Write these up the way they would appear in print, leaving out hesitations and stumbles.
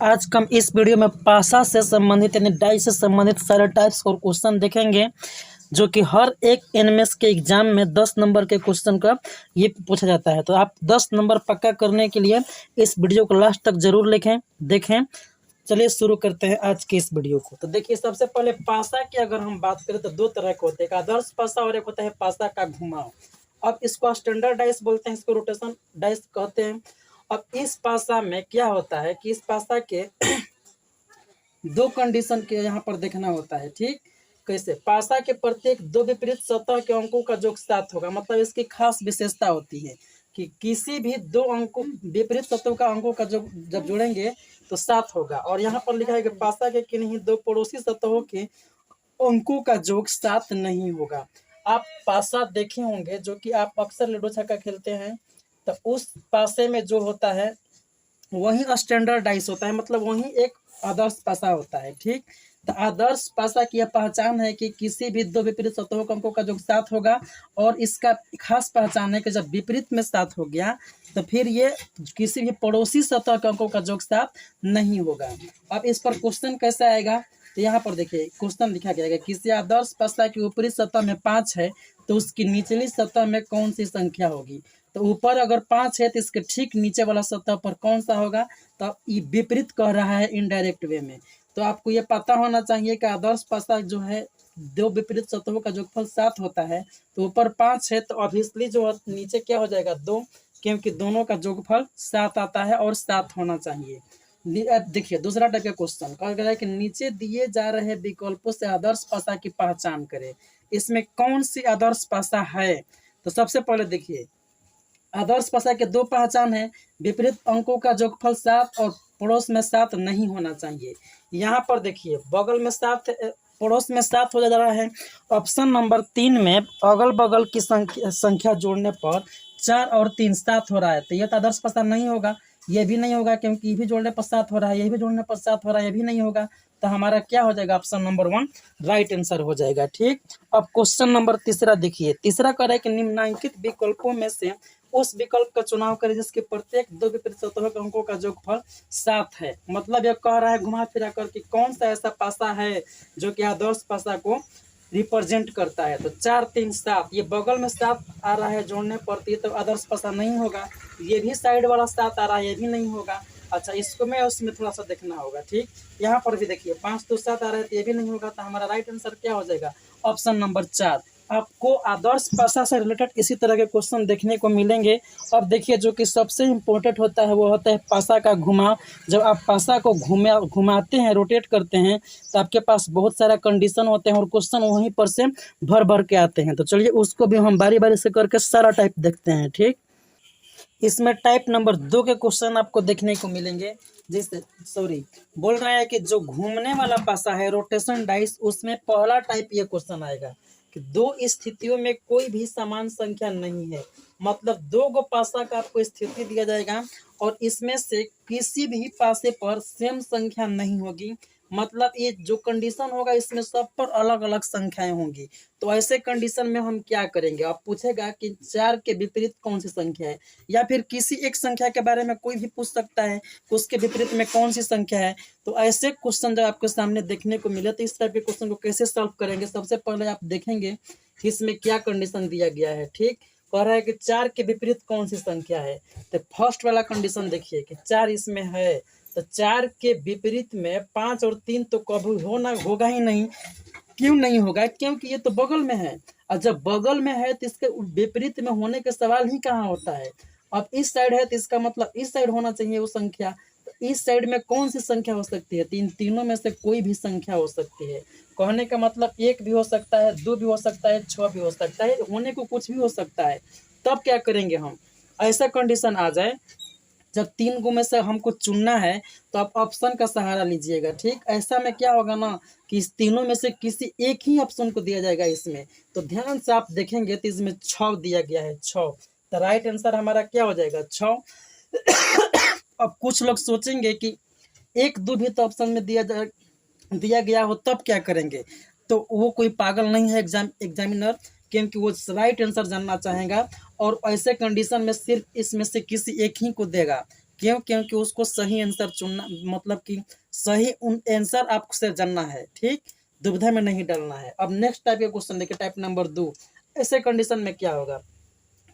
आज हम इस वीडियो में पासा से संबंधित यानी डाई से संबंधित सारे टाइप्स और क्वेश्चन देखेंगे जो कि हर एक एनएमएस के एग्जाम में 10 नंबर के क्वेश्चन का ये पूछा जाता है। तो आप 10 नंबर पक्का करने के लिए इस वीडियो को लास्ट तक जरूर देखें। चलिए शुरू करते हैं आज के इस वीडियो को। तो देखिए, सबसे पहले पासा की अगर हम बात करें तो दो तरह के होते हैं, एक आदर्श पासा और एक होता है पासा का घुमाव। अब इसको स्टैंडर्ड डाइस बोलते हैं, इसको रोटेशन डाइस कहते हैं। अब इस पासा में क्या होता है कि इस पासा के दो कंडीशन के यहाँ पर देखना होता है। ठीक, कैसे? पासा के प्रत्येक दो विपरीत सतह के अंकों का योग 7 होगा। मतलब इसकी खास विशेषता होती है कि किसी भी दो अंकों विपरीत सतहों का अंकों का जब जोड़ेंगे तो 7 होगा। और यहाँ पर लिखा है कि पासा के किन्हीं दो पड़ोसी सतहों के अंकों का योग 7 नहीं होगा। आप पासा देखे होंगे जो कि आप अक्सर लूडो छक्का खेलते हैं, तो उस पासे में जो होता है वही स्टैंडर्ड डाइस होता है, मतलब वही एक आदर्श पासा होता है। ठीक, तो आदर्श पासा की यह पहचान है कि किसी भी दो विपरीत सतहों के अंकों का योग 7 होगा। और इसका खास पहचान है कि जब विपरीत में 7 हो गया तो फिर ये किसी भी पड़ोसी सतह के अंकों का योग 7 नहीं होगा। अब इस पर क्वेश्चन कैसे आएगा, तो यहाँ पर देखिए क्वेश्चन लिखा गया है, किसी आदर्श पासा की ऊपरी सतह में 5 है तो उसकी निचली सतह में कौन सी संख्या होगी। तो ऊपर अगर 5 है तो इसके ठीक नीचे वाला सतह पर कौन सा होगा। तो ये विपरीत कह रहा है इनडायरेक्ट वे में। तो आपको ये पता होना चाहिए कि आदर्श पासा जो है दो विपरीत सतहों का योगफल 7 होता है। तो ऊपर 5 है तो ऑब्वियसली जो नीचे क्या हो जाएगा 2, क्योंकि दोनों का योगफल 7 आता है और 7 होना चाहिए। देखिए दूसरा टाइप का क्वेश्चन कहा गया है कि नीचे दिए जा रहे विकल्पों से आदर्श पासा की पहचान करें, इसमें कौन सी आदर्श पासा है। तो सबसे पहले देखिए, आदर्श पासा के दो पहचान है, विपरीत अंकों का योगफल 7 और पड़ोस में 7 नहीं होना चाहिए। यहाँ पर देखिए बगल में 7 पड़ोस में 7 हो जा रहा है। ऑप्शन नंबर 3 में अगल बगल की संख्या जोड़ने पर 4 और 3 7 हो रहा है, तो यह तो आदर्श पासा नहीं होगा। ये भी नहीं होगा क्योंकि ये भी जोड़ने पर 7 हो रहा है, ये भी जोड़ने पर 7 हो रहा है, ये भी नहीं होगा। तो हमारा क्या हो जाएगा, ऑप्शन नंबर 1 राइट आंसर हो जाएगा। ठीक, अब क्वेश्चन नंबर तीसरा देखिए, तीसरा कह रहा है कि निम्नलिखित विकल्पों में से उस विकल्प का चुनाव करें जिसके प्रत्येक दो विपरीत सतहों के अंकों का योगफल 7 है। मतलब यह कह रहा है घुमा फिरा कर कि कौन सा ऐसा पासा है जो कि आदर्श पासा को रिप्रेजेंट करता है। तो 4 3 7, ये बगल में 7 आ रहा है जोड़ने पर, तो आदर्श पासा नहीं होगा। ये भी साइड वाला 7 आ रहा है, ये भी नहीं होगा। अच्छा, इसको मैं उसमें थोड़ा सा देखना होगा। ठीक, यहाँ पर भी देखिए 5 2 7 आ रहा है, तो ये भी नहीं होगा। तो हमारा राइट आंसर क्या हो जाएगा, ऑप्शन नंबर 4। आपको आदर्श पासा से रिलेटेड इसी तरह के क्वेश्चन देखने को मिलेंगे। अब देखिए जो कि सबसे इम्पोर्टेंट होता है वो होता है पासा का घुमाव। जब आप पासा को घुमाते हैं, रोटेट करते हैं, तो आपके पास बहुत सारा कंडीशन होते हैं और क्वेश्चन वहीं पर से भर भर के आते हैं। तो चलिए उसको भी हम बारी बारी से करके सारा टाइप देखते हैं। ठीक, इसमें टाइप नंबर 2 के क्वेश्चन आपको देखने को मिलेंगे। जैसे बोल रहा है कि जो घूमने वाला पासा है रोटेशन डाइस, उसमें पहला टाइप ये क्वेश्चन आएगा कि दो स्थितियों में कोई भी समान संख्या नहीं है। मतलब दो गो पासा का आपको स्थिति दिया जाएगा और इसमें से किसी भी पासे पर सेम संख्या नहीं होगी। मतलब ये जो कंडीशन होगा इसमें सब पर अलग अलग संख्याएं होंगी। तो ऐसे कंडीशन में हम क्या करेंगे, आप पूछेगा कि 4 के विपरीत कौन सी संख्या है, या फिर किसी एक संख्या के बारे में कोई भी पूछ सकता है कि उसके विपरीत में कौन सी संख्या है। तो ऐसे क्वेश्चन जब आपके सामने देखने को मिले तो इस टाइप के क्वेश्चन को कैसे सॉल्व करेंगे, सबसे पहले आप देखेंगे कि इसमें क्या कंडीशन दिया गया है। ठीक, कह रहा है कि 4 के विपरीत कौन सी संख्या है। तो फर्स्ट वाला कंडीशन देखिए कि 4 इसमें है, तो 4 के विपरीत में 5 और 3 तो कभी होगा ही नहीं। क्यों नहीं होगा, क्योंकि ये तो बगल में है, और जब बगल में है तो इसके विपरीत में होने के सवाल ही कहाँ होता है। अब इस साइड है तो इसका मतलब इस साइड होना चाहिए वो संख्या। तो इस साइड में कौन सी संख्या हो सकती है, तीनों में से कोई भी संख्या हो सकती है। कहने का मतलब 1 भी हो सकता है, 2 भी हो सकता है, 6 भी हो सकता है, होने को कुछ भी हो सकता है। तब क्या करेंगे हम, ऐसा कंडीशन आ जाए जब 3 गो में से हमको चुनना है तो आप ऑप्शन का सहारा लीजिएगा। ठीक, ऐसा में क्या होगा ना कि इस तीनों में से किसी एक ही ऑप्शन को दिया जाएगा इसमें। तो ध्यान से आप देखेंगे तो इसमें 6 दिया गया है, 6। तो राइट आंसर हमारा क्या हो जाएगा, 6। अब कुछ लोग सोचेंगे कि 1 2 भी तो ऑप्शन में दिया गया हो, तब क्या करेंगे। तो वो कोई पागल नहीं है एग्जामिनर, क्योंकि वो राइट आंसर जानना चाहेगा और ऐसे कंडीशन में सिर्फ इसमें से किसी एक ही को देगा। क्यों? क्योंकि उसको सही आंसर चुनना, मतलब कि सही उन आंसर आपसे जानना है, ठीक, दुविधा में नहीं डालना है। अब नेक्स्ट टाइप का क्वेश्चन देखिए, टाइप नंबर 2। ऐसे कंडीशन में क्या होगा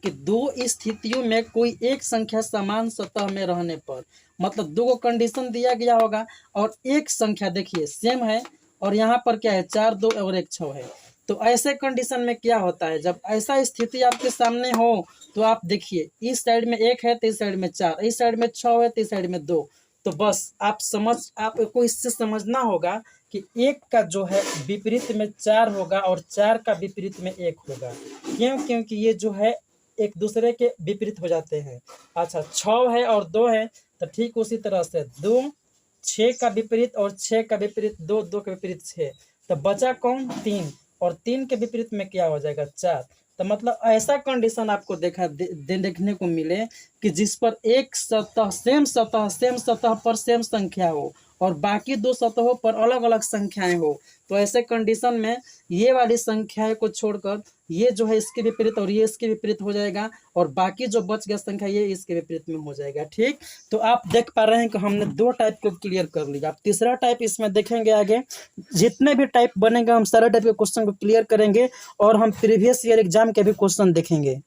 कि दो स्थितियों में कोई एक संख्या समान सतह में रहने पर, मतलब दो को कंडीशन दिया गया होगा और एक संख्या देखिए सेम है, और यहाँ पर क्या है 4 2 और 1 6 है। तो ऐसे कंडीशन में क्या होता है, जब ऐसा स्थिति आपके सामने हो तो आप देखिए इस साइड में 1 है तो इस साइड में 4, इस साइड में 6 है तो इस साइड में 2। तो बस आपको इससे समझना होगा कि एक का जो है विपरीत में 4 होगा और 4 का विपरीत में 1 होगा। क्यों? क्योंकि ये जो है एक दूसरे के विपरीत हो जाते हैं। अच्छा 6 है और 2 है, तो ठीक उसी तरह से 2 6 का विपरीत और 6 का विपरीत 2, 2 का विपरीत 6, तो बचा कौन 3, और 3 के विपरीत में क्या हो जाएगा 4। तो मतलब ऐसा कंडीशन आपको देखने को मिले कि जिस पर एक सेम सतह पर सेम संख्या हो और बाकी दो सतहों पर अलग अलग संख्याएं हो। तो ऐसे कंडीशन में ये वाली संख्याएं को छोड़कर ये जो है इसके विपरीत और ये इसके विपरीत हो जाएगा, और बाकी जो बच गया संख्या ये इसके विपरीत में हो जाएगा, ठीक। तो आप देख पा रहे हैं कि हमने दो टाइप को क्लियर कर लिया। आप तीसरा टाइप इसमें देखेंगे आगे, जितने भी टाइप बनेंगे हम सारे टाइप के क्वेश्चन को क्लियर करेंगे और हम प्रीवियस ईयर एग्जाम के भी क्वेश्चन देखेंगे।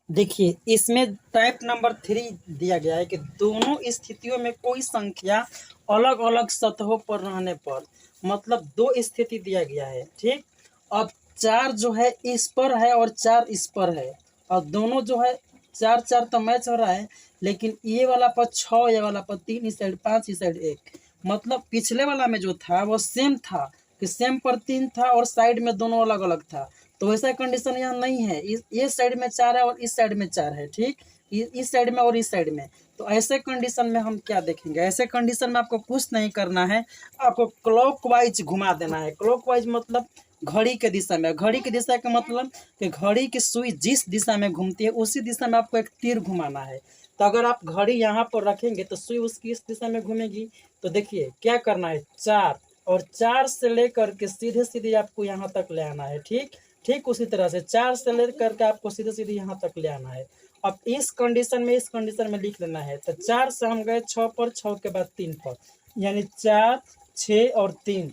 देखिए इसमें टाइप नंबर 3 दिया गया है कि दोनों स्थितियों में कोई संख्या अलग अलग सतहों पर रहने पर, मतलब दो स्थिति दिया गया है, ठीक। अब 4 जो है इस पर है और 4 इस पर है, और दोनों जो है 4 4 तो मैच हो रहा है, लेकिन ये वाला पर 6, ये वाला पर 3, इस साइड 5, इस साइड 1। मतलब पिछले वाला में जो था वो सेम था कि सेम पर 3 था और साइड में दोनों अलग अलग था। तो ऐसा कंडीशन यहाँ नहीं है, इस साइड में 4 है और इस साइड में 4 है, ठीक, इस साइड में और इस साइड में। तो ऐसे कंडीशन में हम क्या देखेंगे, ऐसे कंडीशन में आपको कुछ नहीं करना है, आपको क्लॉकवाइज घुमा देना है। क्लॉकवाइज मतलब घड़ी के दिशा में, घड़ी की दिशा का मतलब कि घड़ी की सुई जिस दिशा में घूमती है उसी दिशा में आपको एक तीर घुमाना है। तो अगर आप घड़ी यहाँ पर रखेंगे तो सुई उसकी इस दिशा में घूमेगी। तो देखिए क्या करना है, 4 और 4 से लेकर के सीधे सीधे आपको यहाँ तक ले आना है, ठीक। ठीक उसी तरह से 4 से लेकर के आपको सीधे सीधे यहाँ तक ले आना है। अब इस कंडीशन में लिख लेना है। तो 4 से हम गए 6 पर, 6 के बाद 3 पर, यानी 4 6 और 3।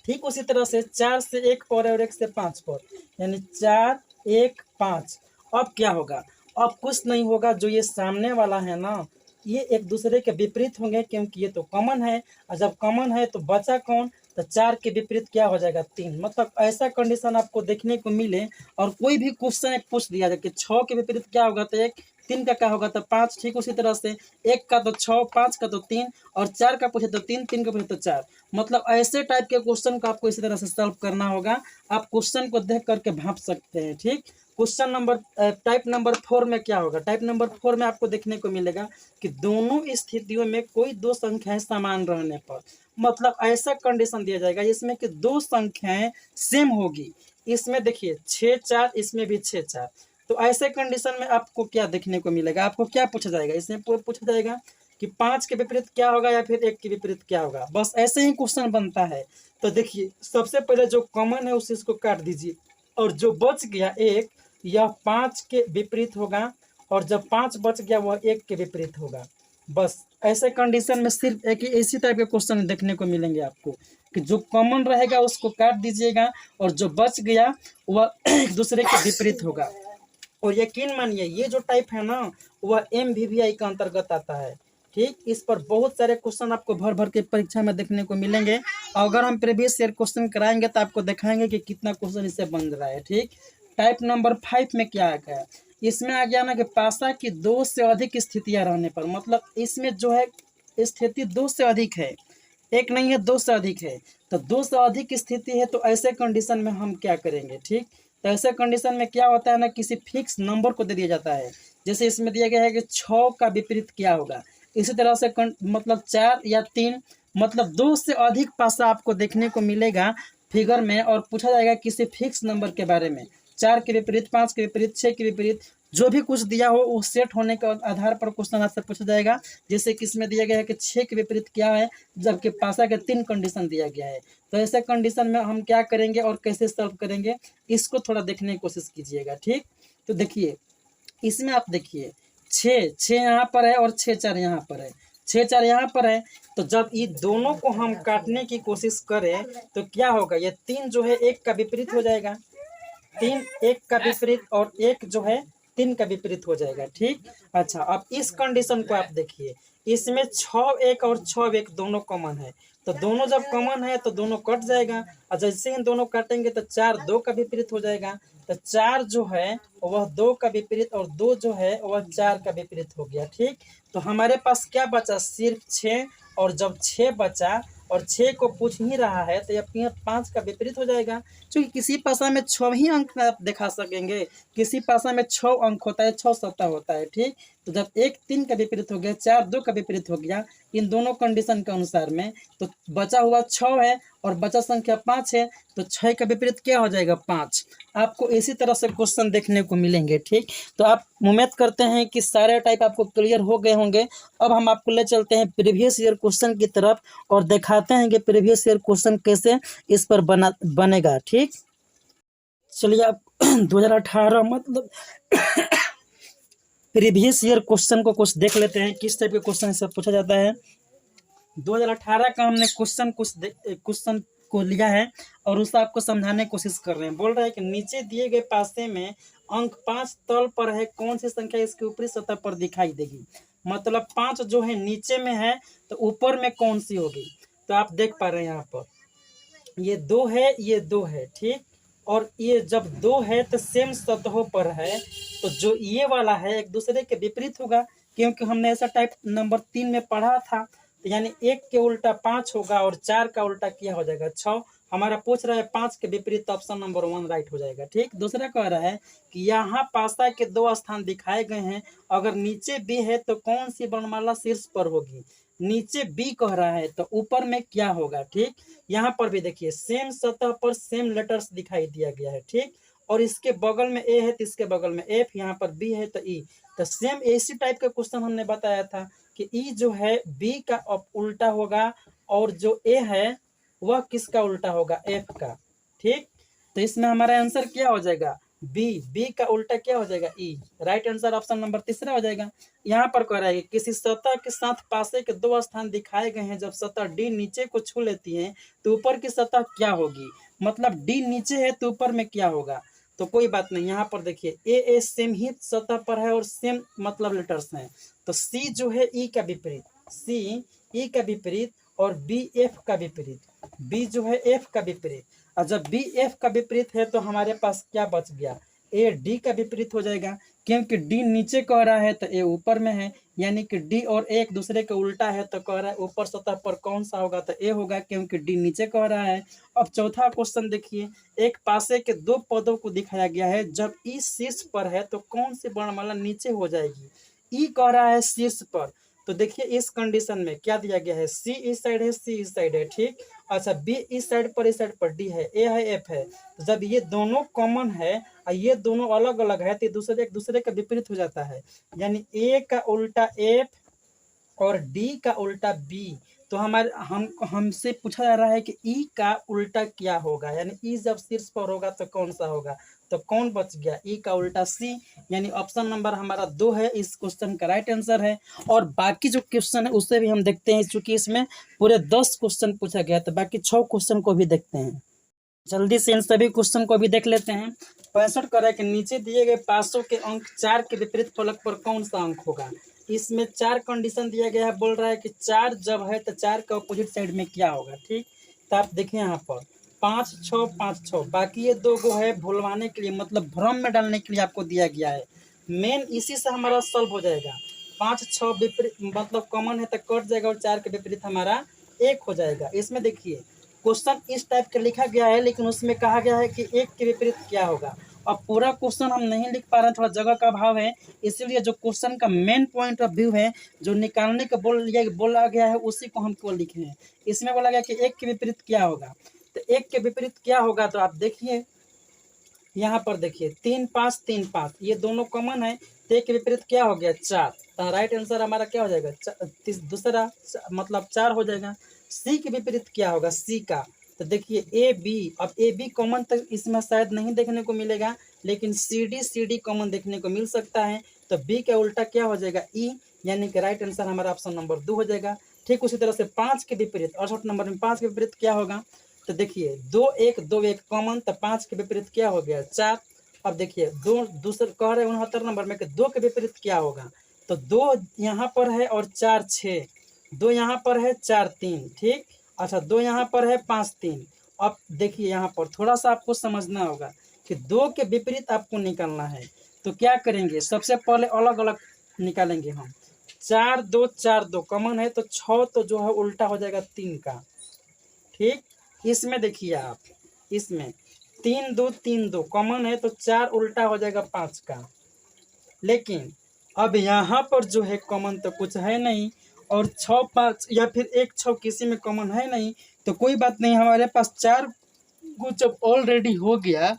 ठीक उसी तरह से 4 से 1 पर और 1 से 5 पर, यानी 4 1 5। अब क्या होगा, अब कुछ नहीं होगा, जो ये सामने वाला है ना ये एक दूसरे के विपरीत होंगे क्योंकि ये तो कॉमन है, और जब कॉमन है तो बचा कौन, तो 4 के विपरीत क्या हो जाएगा 3। मतलब ऐसा कंडीशन आपको देखने को मिले और कोई भी क्वेश्चन एक पूछ दिया जाए कि 6 के विपरीत क्या होगा तो 1, 3 का क्या होगा तो 5। ठीक उसी तरह से 1 का तो 6, 5 का तो 3 और 4 का पूछे तो 3, 3 का पूछे तो 4। मतलब ऐसे टाइप के क्वेश्चन को आपको इसी तरह से सॉल्व करना होगा। आप क्वेश्चन को देख करके भाप सकते हैं, ठीक। क्वेश्चन नंबर टाइप नंबर 4 में क्या होगा, टाइप नंबर 4 में आपको देखने को मिलेगा कि दोनों स्थितियों में कोई दो संख्याएं समान रहने पर, मतलब ऐसा कंडीशन दिया जाएगा इसमें कि दो संख्याएं सेम होगी। इसमें देखिए 6 4, इसमें भी 6 4। तो ऐसे कंडीशन में आपको क्या देखने को मिलेगा, आपको क्या पूछा जाएगा, इसमें पूछा जाएगा कि 5 के विपरीत क्या होगा या फिर 1 के विपरीत क्या होगा। बस ऐसे ही क्वेश्चन बनता है। तो देखिए सबसे पहले जो कॉमन है उस चीज को काट दीजिए, और जो बच गया 1 यह 5 के विपरीत होगा, और जब 5 बच गया वह 1 के विपरीत होगा। बस ऐसे कंडीशन में सिर्फ एक ही इसी टाइप के क्वेश्चन देखने को मिलेंगे आपको कि जो कॉमन रहेगा उसको काट दीजिएगा और जो बच गया वह एक दूसरे के विपरीत होगा। और यकीन मानिए ये जो टाइप है ना वह MVVI का अंतर्गत आता है, ठीक। इस पर बहुत सारे क्वेश्चन आपको भर भर के परीक्षा में देखने को मिलेंगे। अगर हम प्रीवियस ईयर क्वेश्चन कराएंगे तो आपको दिखाएंगे कि कितना क्वेश्चन इससे बन रहा है, ठीक। टाइप नंबर 5 में क्या आ गया, इसमें आ गया ना कि पासा की 2 से अधिक स्थितियां रहने पर, मतलब इसमें जो है स्थिति 2 से अधिक है, एक नहीं है 2 से अधिक है। तो 2 से अधिक स्थिति है तो ऐसे कंडीशन में हम क्या करेंगे, ठीक। तो ऐसे कंडीशन में क्या होता है ना, किसी फिक्स नंबर को दे दिया जाता है। जैसे इसमें दिया गया है कि 6 का विपरीत क्या होगा, इसी तरह से मतलब 4 या 3, मतलब 2 से अधिक पासा आपको देखने को मिलेगा फिगर में, और पूछा जाएगा किसी फिक्स नंबर के बारे में। 4 के विपरीत, 5 के विपरीत, 6 के विपरीत, जो भी कुछ दिया हो वो सेट होने के आधार पर क्वेश्चन आपसे पूछा जाएगा। जैसे कि इसमें दिया गया है कि 6 के विपरीत क्या है, जबकि पासा के 3 कंडीशन दिया गया है। तो ऐसे कंडीशन में हम क्या करेंगे और कैसे सॉल्व करेंगे, इसको थोड़ा देखने की कोशिश कीजिएगा, ठीक। तो देखिए इसमें आप देखिए छः छः यहाँ पर है और 6 4 यहाँ पर है, 6 4 यहाँ पर है। तो जब ये दोनों को हम काटने की कोशिश करें तो क्या होगा, ये 3 जो है 1 का विपरीत हो जाएगा, 3 1 का विपरीत और 1 जो है 3 का विपरीत हो जाएगा। ठीक, अच्छा अब इस कंडीशन को आप देखिए, इसमें 6 1 और 6 1 दोनों कॉमन है, तो दोनों जब कॉमन है तो दोनों कट जाएगा, और जैसे ही दोनों काटेंगे तो 4 2 का विपरीत हो जाएगा, तो 4 जो है वह 2 का विपरीत और 2 जो है वह 4 का विपरीत हो गया। ठीक, तो हमारे पास क्या बचा, सिर्फ 6, और जब 6 बचा और 6 को पूछ ही रहा है तो यह 5 का विपरीत हो जाएगा, क्योंकि किसी भाषा में 6 ही अंक आप दिखा सकेंगे, किसी भाषा में 6 अंक होता है, 6 सतह होता है। ठीक, तो जब 1 3 का विपरीत हो गया, 4 2 का विपरीत हो गया, इन दोनों कंडीशन के अनुसार में, तो बचा हुआ 6 है और बचा संख्या 5 है, तो 6 का विपरीत क्या हो जाएगा, 5। आपको इसी तरह से क्वेश्चन देखने को मिलेंगे। ठीक, तो आप उम्मीद करते हैं कि सारे टाइप आपको क्लियर हो गए होंगे। अब हम आपको ले चलते हैं प्रीवियस ईयर क्वेश्चन की तरफ और दिखाते हैं कि प्रीवियस ईयर क्वेश्चन कैसे इस पर बनेगा। ठीक, चलिए आप 2018 मतलब प्रीवियस ईयर क्वेश्चन को कुछ देख लेते हैं, किस टाइप के क्वेश्चन से पूछा जाता है। 2018 का हमने क्वेश्चन को लिया है और उसे आपको समझाने की कोशिश कर रहे हैं। बोल रहा है कि नीचे दिए गए पासे में अंक 5 तल पर है, कौन सी संख्या इसके ऊपरी सतह पर दिखाई देगी। मतलब 5 जो है नीचे में है तो ऊपर में कौन सी होगी। तो आप देख पा रहे हैं यहाँ पर ये 2 है, ये 2 है। ठीक, और ये जब 2 है तो सेम सतहों पर है, तो जो ये वाला है एक दूसरे के विपरीत होगा, क्योंकि हमने ऐसा टाइप नंबर 3 में पढ़ा था। तो यानी 1 के उल्टा 5 होगा और 4 का उल्टा क्या हो जाएगा, 6। हमारा पूछ रहा है 5 के विपरीत, तो ऑप्शन नंबर 1 राइट हो जाएगा। ठीक, दूसरा कह रहा है कि यहाँ पासा के 2 स्थान दिखाए गए हैं, अगर नीचे बी है तो कौन सी वर्णमाला शीर्ष पर होगी। नीचे बी कह रहा है तो ऊपर में क्या होगा। ठीक, यहाँ पर भी देखिए सेम सतह पर सेम लेटर्स दिखाई दिया गया है। ठीक, और इसके बगल में ए है तो इसके बगल में एफ, यहाँ पर बी है तो ई। तो सेम इसी टाइप का क्वेश्चन हमने बताया था कि ई जो है बी का उल्टा होगा और जो ए है वह किसका उल्टा होगा, एफ का। ठीक, तो इसमें हमारा आंसर क्या हो जाएगा, बी का उल्टा क्या हो जाएगा, ई। राइट आंसर ऑप्शन नंबर 3 हो जाएगा। यहाँ पर कह रहा है किसी सतह के साथ पासे के 2 स्थान दिखाए गए हैं, जब सतह डी नीचे को छू लेती है तो ऊपर की सतह क्या होगी। मतलब डी नीचे है तो ऊपर में क्या होगा, तो कोई बात नहीं। यहाँ पर देखिए ए सेम ही सतह पर है और सेम मतलब लेटर्स हैं, तो सी जो है ई का विपरीत, सी ई का विपरीत और बी एफ का विपरीत, बी जो है एफ का विपरीत। और जब बी एफ का विपरीत है तो हमारे पास क्या बच गया, ए डी का विपरीत हो जाएगा, क्योंकि डी नीचे कह रहा है तो ए ऊपर में है, यानी कि डी और ए एक दूसरे के उल्टा है, तो कह रहा है ऊपर सतह पर कौन सा होगा, तो ए होगा, क्योंकि डी नीचे कह रहा है। अब चौथा क्वेश्चन देखिए, एक पासे के 2 पदों को दिखाया गया है, जब ई शीर्ष पर है तो कौन सी वर्णमाला नीचे हो जाएगी। ई कह रहा है शीर्ष पर, तो देखिए इस कंडीशन में क्या दिया गया है, सी इस साइड है, सी इस साइड है। ठीक, अच्छा बी इस साइड पर, इस साइड पर डी है, ए है, एफ है। तो जब ये दोनों कॉमन है और ये दोनों अलग अलग है तो एक दूसरे का विपरीत हो जाता है, यानी ए का उल्टा एफ और डी का उल्टा बी। तो हमसे पूछा जा रहा है कि ई का उल्टा क्या होगा, यानी ई जब शीर्ष पर होगा तो कौन सा होगा, तो कौन बच गया, ई का उल्टा सी, यानी ऑप्शन नंबर हमारा 2 है इस क्वेश्चन का राइट आंसर है। और बाकी जो क्वेश्चन है उसे भी हम देखते हैं, चूंकि इसमें पूरे 10 क्वेश्चन पूछा गया तो बाकी 6 क्वेश्चन को भी देखते हैं। जल्दी से इन सभी क्वेश्चन को भी देख लेते हैं। 65 कर रहा है कि नीचे दिए गए पासों के अंक 4 के विपरीत फलक पर कौन सा अंक होगा। इसमें 4 कंडीशन दिया गया है, बोल रहा है कि 4 जब है तो 4 का अपोजिट साइड में क्या होगा। ठीक, तो आप देखिए यहाँ पर 5 6 5 6, बाकी ये 2 गो है भुलवाने के लिए, मतलब भ्रम में डालने के लिए आपको दिया गया है। मेन इसी से हमारा सॉल्व हो जाएगा। 5 6 विपरीत मतलब कॉमन है तो कट जाएगा और 4 के विपरीत हमारा 1 हो जाएगा। इसमें देखिए क्वेश्चन इस टाइप का लिखा गया है, लेकिन उसमें कहा गया है कि 1 के विपरीत क्या होगा। अब पूरा क्वेश्चन हम नहीं लिख पा रहे हैं, थोड़ा जगह का अभाव है, इसलिए जो क्वेश्चन का मेन पॉइंट ऑफ व्यू है, जो निकालने का बोला गया है, उसी को हमको लिखे हैं। इसमें बोला गया कि 1 के विपरीत क्या होगा, तो 1 के विपरीत क्या होगा, तो आप देखिए यहाँ पर देखिए 3 5 3 5 ये दोनों कॉमन है, तो 1 के विपरीत क्या हो गया, 4। तो राइट आंसर हमारा क्या हो जाएगा, दूसरा मतलब 4 हो जाएगा। सी के विपरीत क्या होगा, सी का, तो देखिए ए बी, अब ए बी कॉमन तक इसमें शायद नहीं देखने को मिलेगा, लेकिन सी डी कॉमन देखने को मिल सकता है। तो बी का उल्टा क्या हो जाएगा ई, यानी कि राइट आंसर हमारा ऑप्शन नंबर 2 हो जाएगा। ठीक उसी तरह से 5 के विपरीत 68 नंबर में 5 के विपरीत क्या होगा, तो देखिए 2 1 कॉमन, तो 5 के विपरीत क्या हो गया 4। अब देखिए दो दूसरे कह रहे 69 नंबर में कि 2 के विपरीत क्या होगा, तो 2 यहाँ पर है और 4 6, 2 यहाँ पर है 4 3, ठीक। अच्छा 2 यहाँ पर है 5 3। अब देखिए यहाँ पर थोड़ा सा आपको समझना होगा कि 2 के विपरीत आपको निकालना है, तो क्या करेंगे, सबसे पहले अलग अलग निकालेंगे हम। 4 2 कॉमन है, तो 6 तो जो है उल्टा हो जाएगा 3 का, ठीक। इसमें देखिए आप, इसमें 3 2 कॉमन है, तो 4 उल्टा हो जाएगा 5 का। लेकिन अब यहाँ पर जो है कॉमन तो कुछ है नहीं, और 6 5 या फिर 1 6 किसी में कॉमन है नहीं, तो कोई बात नहीं, हमारे पास 4 को जब ऑलरेडी हो गया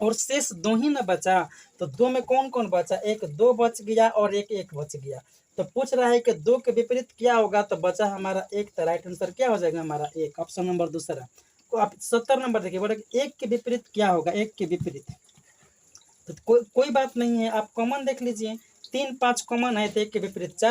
और शेष 2 ही ना बचा, तो 2 में कौन कौन बचा, एक 2 बच गया और एक 1 बच गया। तो पूछ रहा है कि 2 के विपरीत क्या होगा, तो बचा हमारा 1, तो राइट आंसर क्या हो जाएगा हमारा 1, ऑप्शन नंबर दूसरा। तो आप 70 नंबर देखिए, बोले 1 के विपरीत क्या होगा, 1 के विपरीत, तो कोई बात नहीं है, आप कॉमन देख लीजिए, 3 5 कॉमन है, तो 1 के विपरीत 4